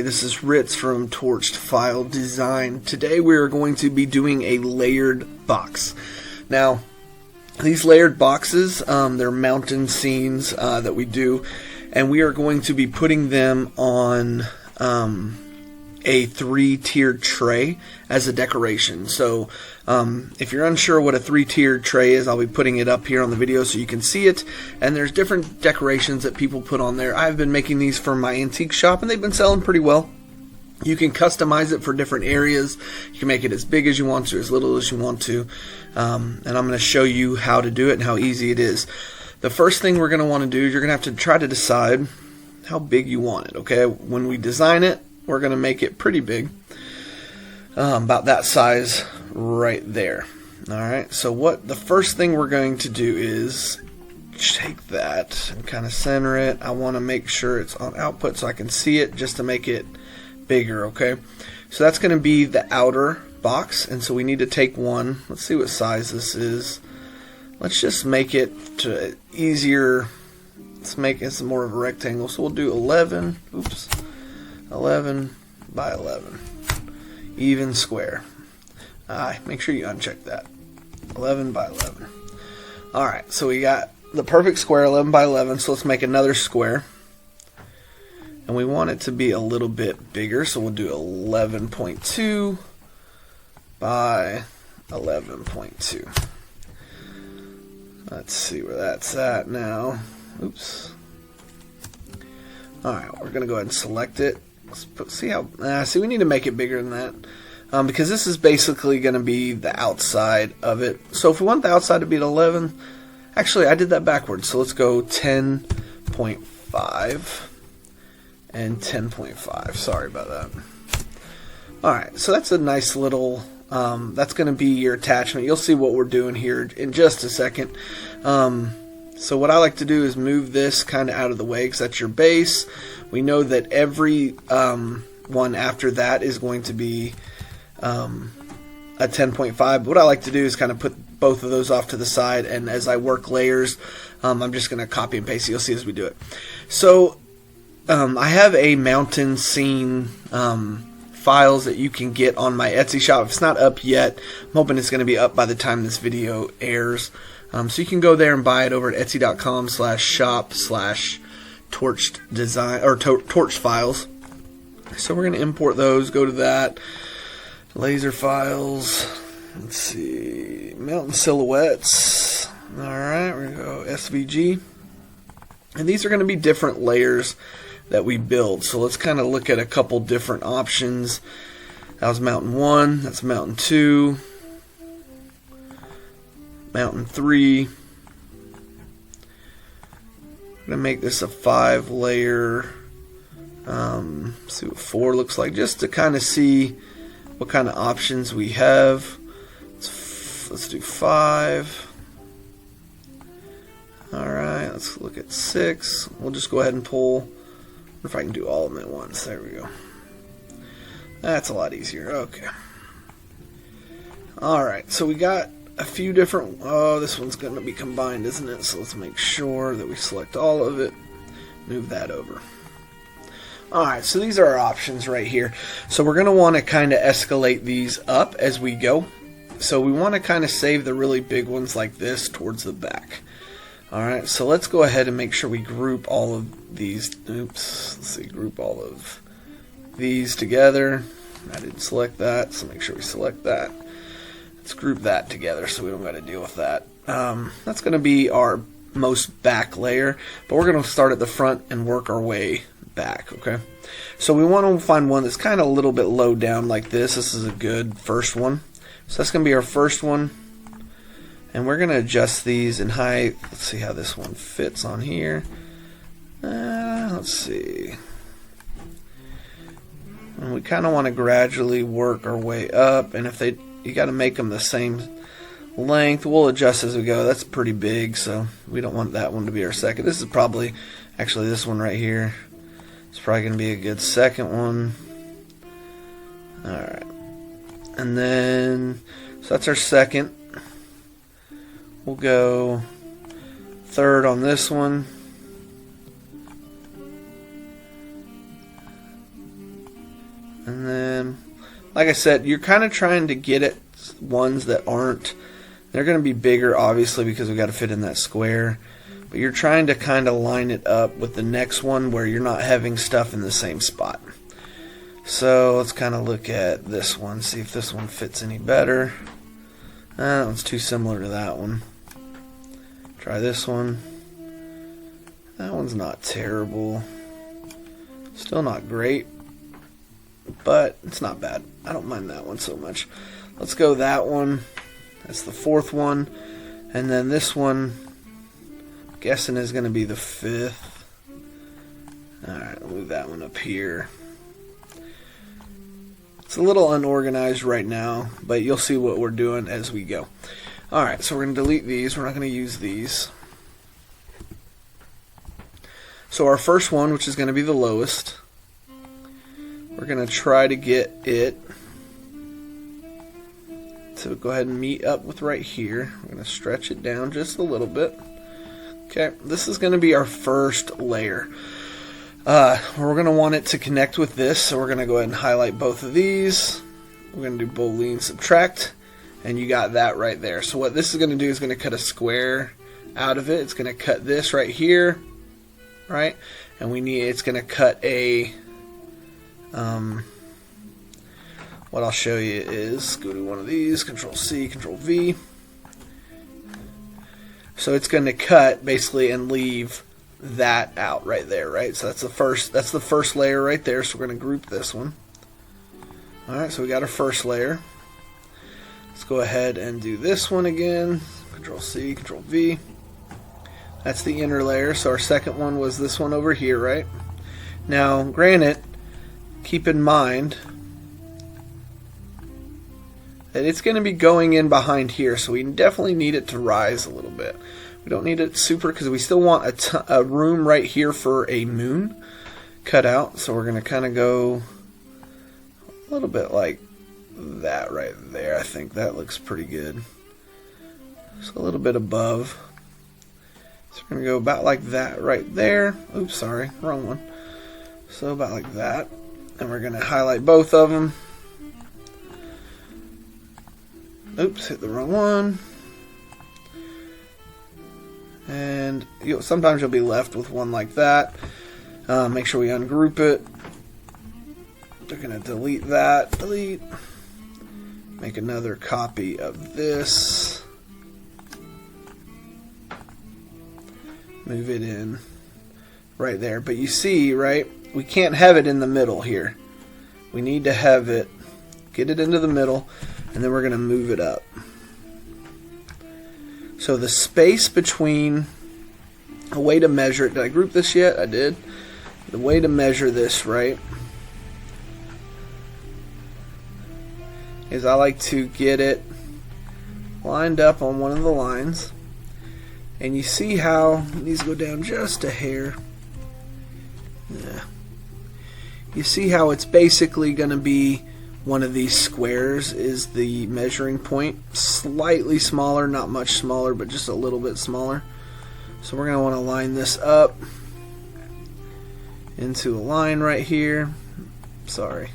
this is Ritz from Torched File Design. Today we are going to be doing a layered box. Now, these layered boxes, they're mountain scenes that we do, and we are going to be putting them on a 3-tiered tray as a decoration. So if you're unsure what a 3-tiered tray is, I'll be putting it up here on the video so you can see it. And there's different decorations that people put on there. I've been making these for my antique shop, and they've been selling pretty well. You can customize it for different areas. You can make it as big as you want to, as little as you want to. And I'm going to show you how to do it and how easy it is. The first thing we're going to want to do is you're going to have to try to decide how big you want it. Okay, when we design it, we're going to make it pretty big, about that size right there. Alright, so the first thing we're going to do is take that and kind of center it. I want to make sure it's on output so I can see it, just to make it bigger. Okay, so that's going to be the outer box, and so we need to take one. Let's see what size this is. Let's just make it to easier. Let's make it more of a rectangle, so we'll do 11 by 11, even square. Make sure you uncheck that. 11 by 11. Alright, so we got the perfect square, 11 by 11, so let's make another square. And we want it to be a little bit bigger, so we'll do 11.2 by 11.2. Let's see where that's at now. Oops. Alright, we're going to go ahead and select it. See how, see, we need to make it bigger than that, because this is basically going to be the outside of it. So if we want the outside to be at 11, actually I did that backwards, so let's go 10.5 and 10.5. Sorry about that. Alright, so that's a nice little, that's going to be your attachment. You'll see what we're doing here in just a second. So what I like to do is move this kind of out of the way, because that's your base. We know that every one after that is going to be a 10.5. But what I like to do is kind of put both of those off to the side, and as I work layers, I'm just going to copy and paste it. You'll see as we do it. So I have a mountain scene files that you can get on my Etsy shop. If it's not up yet, I'm hoping it's going to be up by the time this video airs. So you can go there and buy it over at etsy.com/shop/torched design or torched files. So we're going to import those. Go to that, laser files. Let's see, mountain silhouettes. All right, we're going to go SVG, and these are going to be different layers that we build. So let's kind of look at a couple different options. That was mountain 1. That's mountain 2. Mountain 3. I'm going to make this a 5-layer. See what 4 looks like, just to kind of see what kind of options we have. Let's do 5. Alright, let's look at 6. We'll just go ahead and pull. I wonder if I can do all of them at once. There we go. That's a lot easier. Okay. Alright, so we got a few different, this one's going to be combined, isn't it? So let's make sure that we select all of it, move that over. Alright, so these are our options right here. So we're going to want to kind of escalate these up as we go. So we want to kind of save the really big ones like this towards the back. Alright, so let's go ahead and make sure we group all of these, oops, let's see, group all of these together. I didn't select that, so make sure we select that. Let's group that together so we don't got to deal with that. That's going to be our most back layer, but we're going to start at the front and work our way back, okay? So we want to find one that's kind of a little bit low down like this. This is a good first one. So that's going to be our first one. And we're going to adjust these in height. Let's see how this one fits on here. Let's see. And we kind of want to gradually work our way up, and if you got to make them the same length. We'll adjust as we go. That's pretty big, so we don't want that one to be our second. This is probably, actually this one right here, it's probably going to be a good second one. Alright. And then, so that's our second. We'll go third on this one. And then, like I said, you're kind of trying to get at ones that aren't, they're going to be bigger obviously because we got to fit in that square, but you're trying to kind of line it up with the next one where you're not having stuff in the same spot. So let's kind of look at this one, see if this one fits any better. That one's too similar to that one. Try this one. That one's not terrible. Still not great, but it's not bad. I don't mind that one so much. Let's go that one. That's the fourth one. And then this one, I'm guessing, is going to be the fifth. Alright, I'll move that one up here. It's a little unorganized right now, but you'll see what we're doing as we go. Alright, so we're going to delete these. We're not going to use these. So our first one, which is going to be the lowest, we're going to try to get it to go ahead and meet up with right here. We're going to stretch it down just a little bit. Okay, this is going to be our first layer. We're going to want it to connect with this, so we're going to go ahead and highlight both of these. We're going to do Boolean subtract, and you got that right there. So what this is going to do is going to cut a square out of it. It's going to cut this right here, right? And it's going to cut a what I'll show you is go to one of these, Control C, Control V. So it's going to cut basically and leave that out right there, right? So that's the first layer right there. So we're going to group this one. All right, so we got our first layer. Let's go ahead and do this one again. Control C, Control V. That's the inner layer. So our second one was this one over here, right? Now, granted, keep in mind that it's going to be going in behind here, so we definitely need it to rise a little bit. We don't need it super because we still want a room right here for a moon cut out. So we're going to kind of go a little bit like that right there. I think that looks pretty good. Just a little bit above. So we're going to go about like that right there. Oops, sorry, wrong one. So about like that. And we're going to highlight both of them. Oops, hit the wrong one. And sometimes you'll be left with one like that. Make sure we ungroup it. They're going to delete that. Delete. Make another copy of this. Move it in right there. But you see, right, we can't have it in the middle here. We need to have it, get it into the middle, and then we're going to move it up. So the space between, a way to measure it, did I group this yet? I did. The way to measure this, right, is I like to get it lined up on one of the lines. And you see how it needs to go down just a hair. Yeah. You see how it's basically going to be one of these squares is the measuring point. Slightly smaller, not much smaller, but just a little bit smaller. So we're going to want to line this up into a line right here. Sorry.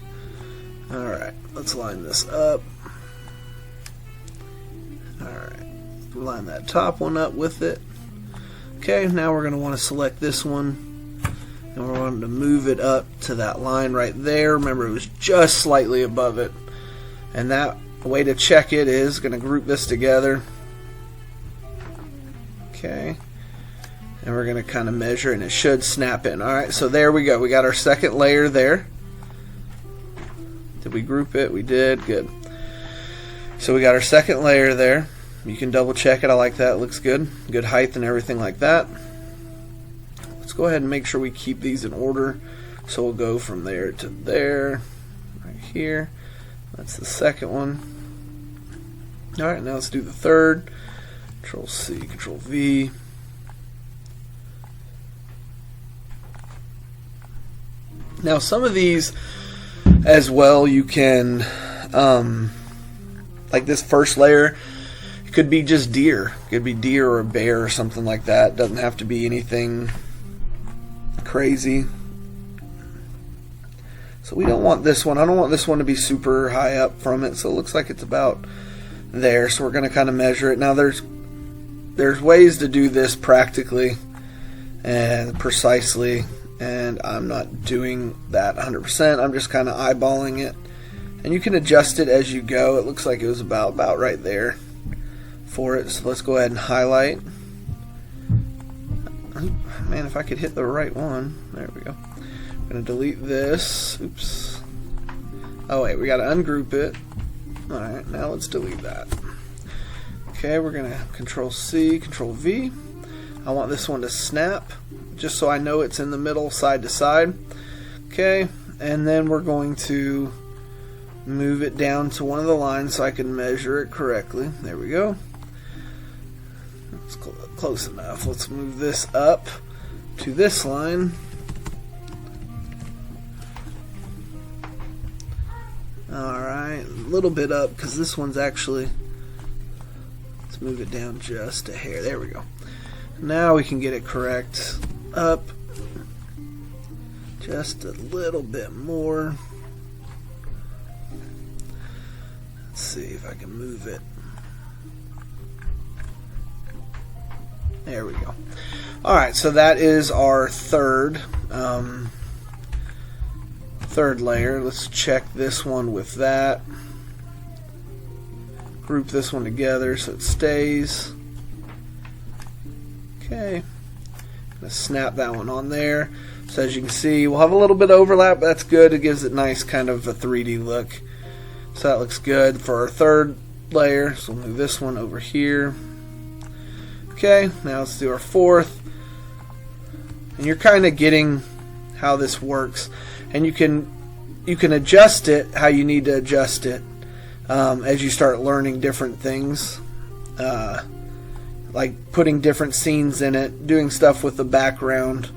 Alright, let's line this up. Alright, line that top one up with it. Okay, now we're going to want to select this one. And we're going to move it up to that line right there. Remember, it was just slightly above it. And that way to check it is going to group this together. Okay. And we're going to kind of measure, and it should snap in. Alright, so there we go. We got our second layer there. Did we group it? We did. Good. So we got our second layer there. You can double check it. I like that. It looks good. Good height and everything like that. Let's go ahead and make sure we keep these in order. So we'll go from there to there. Right here. That's the second one. Alright, now let's do the third. Control C, Control V. Now some of these as well, you can, like this first layer, it could be just deer. It could be deer or a bear or something like that. It doesn't have to be anything crazy. So we don't want this one. I don't want this one to be super high up from it. So it looks like it's about there. So we're going to kind of measure it. Now there's ways to do this practically and precisely, and I'm not doing that 100%. I'm just kind of eyeballing it. And you can adjust it as you go. It looks like it was about right there for it. So let's go ahead and highlight. Man, if I could hit the right one. There we go. I'm going to delete this. Oops. Oh wait, we got to ungroup it. Alright, now let's delete that. Okay, we're going to Control C, Control V. I want this one to snap, just so I know it's in the middle, side to side. Okay, and then we're going to move it down to one of the lines so I can measure it correctly. There we go. That's close enough. Let's move this up to this line. Alright, a little bit up because this one's actually, let's move it down just a hair. There we go. Now we can get it correct. Up just a little bit more. Let's see if I can move it. There we go. Alright, so that is our third layer. Let's check this one with that. Group this one together so it stays. Okay. Gonna snap that one on there. So as you can see, we'll have a little bit of overlap, but that's good. It gives it nice kind of a 3D look. So that looks good for our third layer. So we'll move this one over here. Okay, now let's do our fourth. And you're kind of getting how this works. And you can adjust it how you need to adjust it as you start learning different things. Like putting different scenes in it, doing stuff with the background.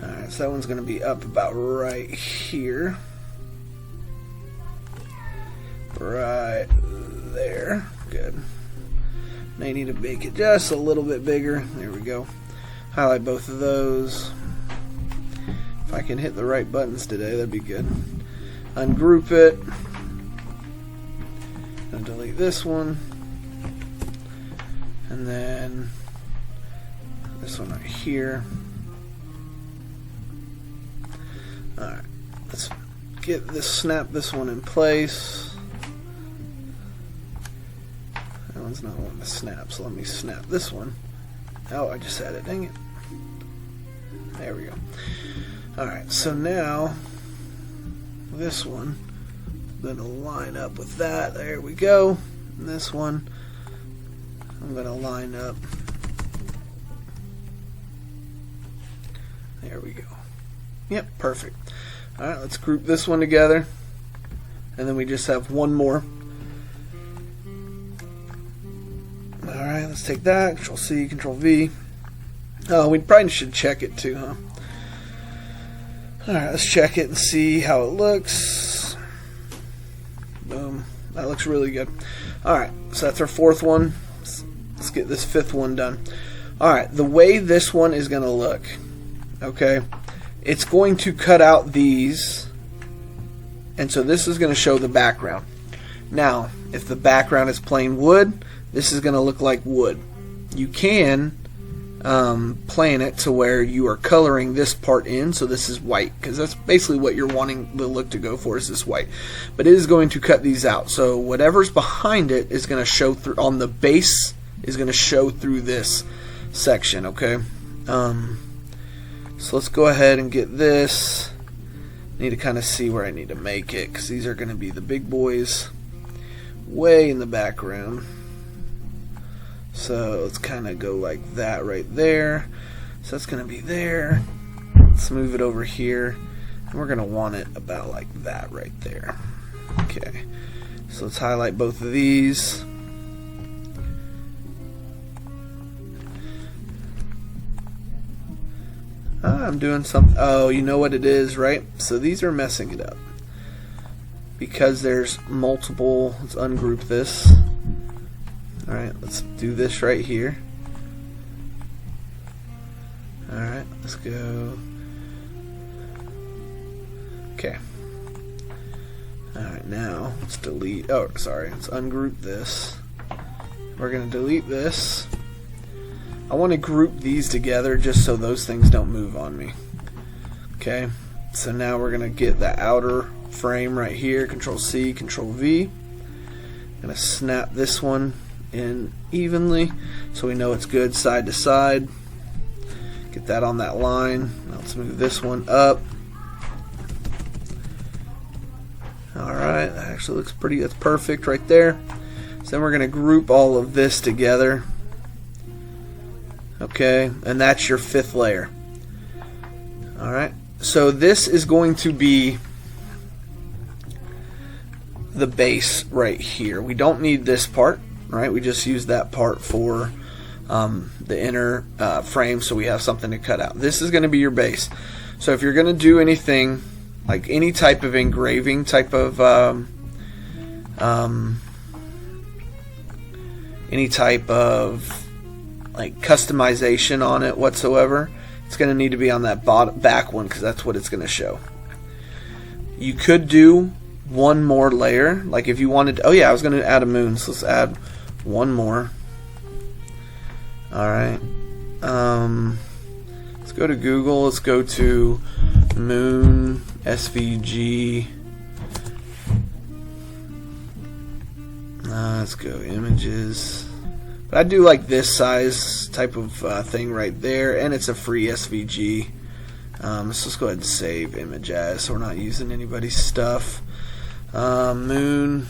Alright, so that one's going to be up about right here. Right there. Good. May need to make it just a little bit bigger. There we go. Highlight both of those. If I can hit the right buttons today, that'd be good. Ungroup it. And delete this one. And then this one right here. Alright, let's get this, snap this one in place. That one's not wanting to snap, so let me snap this one. Oh, I just had it, dang it. There we go. Alright, so now this one, I'm going to line up with that. There we go. And this one, I'm going to line up. There we go. Yep, perfect. Alright, let's group this one together. And then we just have one more. Alright, let's take that. Control C, Control V. Oh, we probably should check it too, huh? Alright, let's check it and see how it looks. Boom. That looks really good. Alright, so that's our fourth one. Let's get this fifth one done. Alright, the way this one is going to look, okay, it's going to cut out these, and so this is going to show the background. Now, if the background is plain wood, this is going to look like wood. You can plan it to where you are coloring this part in, so this is white, because that's basically what you're wanting the look to go for, is this white. But it is going to cut these out, so whatever's behind it is going to show through on the base, is going to show through this section, okay? So let's go ahead and get this. I need to kind of see where I need to make it, because these are going to be the big boys way in the background. So let's kind of go like that right there. So that's going to be there. Let's move it over here. And we're going to want it about like that right there. Okay. So let's highlight both of these. I'm doing something. Oh, you know what it is, right? So these are messing it up. Because there's multiple. Let's ungroup this. Alright, let's do this right here. Alright, let's go. Okay. Alright, now let's delete, oh sorry, let's ungroup this. We're going to delete this. I want to group these together just so those things don't move on me. Okay, so now we're going to get the outer frame right here, Control C, Control V. Going to snap this one in evenly so we know it's good side to side. Get that on that line. Now let's move this one up. Alright, that actually looks pretty, that's perfect right there. So then we're going to group all of this together. Okay, and that's your 5th layer. Alright, so this is going to be the base right here. We don't need this part, right? We just use that part for the inner frame so we have something to cut out. This is going to be your base. So if you're going to do anything, like any type of engraving type of any type of like customization on it whatsoever, it's going to need to be on that back one because that's what it's going to show. You could do one more layer, like if you wanted, oh yeah, I was going to add a moon, so let's add one more. Alright, let's go to Google, let's go to moon SVG. Let's go images. But I do like this size type of thing right there, and it's a free SVG. Let's just go ahead and save image as, so we're not using anybody's stuff. Moon.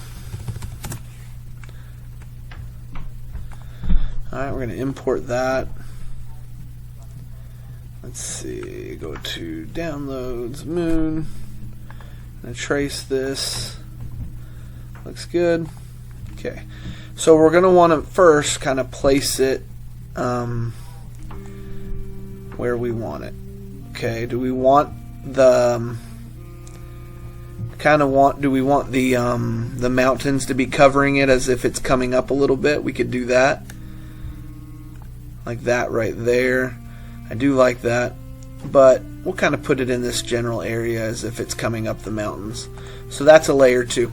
Alright, we're going to import that. Let's see, go to downloads, moon. I'm going to trace this. Looks good. Okay, so we're going to want to first kind of place it where we want it. Okay, do we want the do we want the mountains to be covering it as if it's coming up a little bit? We could do that. Like that right there. I do like that, but we'll kind of put it in this general area as if it's coming up the mountains. So that's a layer 2.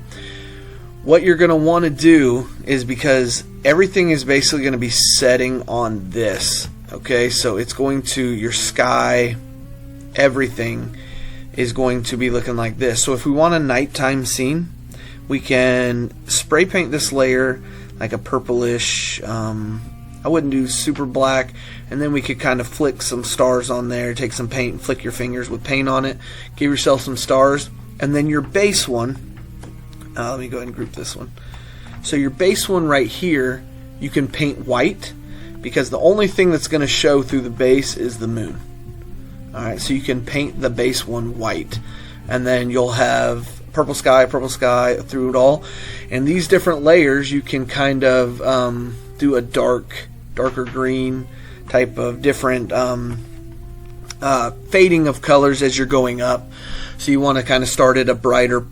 What you're going to want to do is, because everything is basically going to be setting on this, okay, so it's going to, your sky, everything is going to be looking like this. So if we want a nighttime scene, we can spray paint this layer like a purplish, I wouldn't do super black, and then we could kind of flick some stars on there, take some paint and flick your fingers with paint on it, give yourself some stars, and then your base one, let me go ahead and group this one. So your base one right here, you can paint white, because the only thing that's going to show through the base is the moon. Alright, so you can paint the base one white, and then you'll have purple sky through it all. And these different layers, you can kind of do a darker green type of different fading of colors as you're going up. So you want to kind of start at a brighter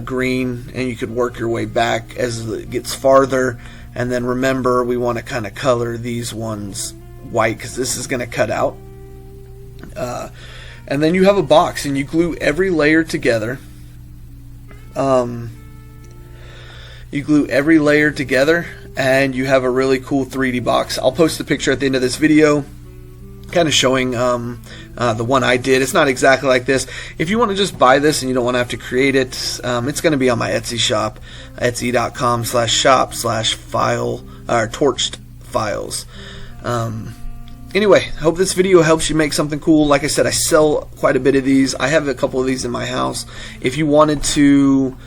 green, and you could work your way back as it gets farther. And then remember, we want to kind of color these ones white because this is going to cut out. And then you have a box, and you glue every layer together. You glue every layer together, and you have a really cool 3D box. I'll post a picture at the end of this video kind of showing the one I did. It's not exactly like this. If you want to just buy this and you don't want to have to create it, it's going to be on my Etsy shop, etsy.com/shop/file or torched files. Anyway, I hope this video helps you make something cool. Like I said, I sell quite a bit of these. I have a couple of these in my house. If you wanted to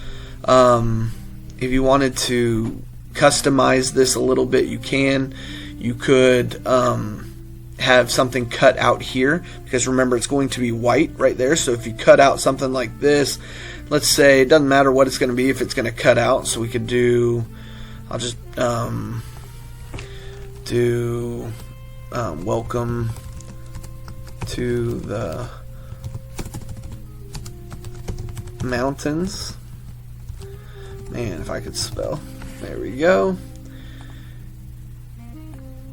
customize this a little bit, you can. You could have something cut out here, because remember, it's going to be white right there. So if you cut out something like this, let's say, it doesn't matter what it's going to be if it's going to cut out. So we could do, I'll just do welcome to the mountains. Man, if I could spell. There we go.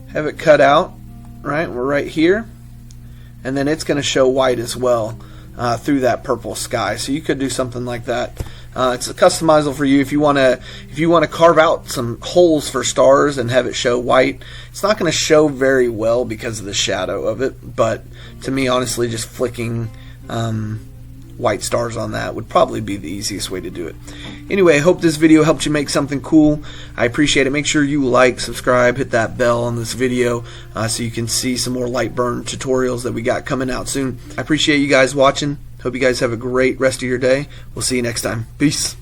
Have it cut out, right? We're right here. And then it's going to show white as well through that purple sky. So you could do something like that It's customizable for you if you want to carve out some holes for stars and have it show white. It's not going to show very well because of the shadow of it, but to me, honestly, just flicking white stars on that would probably be the easiest way to do it. Anyway, I hope this video helped you make something cool. I appreciate it. Make sure you like, subscribe, hit that bell on this video so you can see some more Lightburn tutorials that we got coming out soon. I appreciate you guys watching. Hope you guys have a great rest of your day. We'll see you next time. Peace.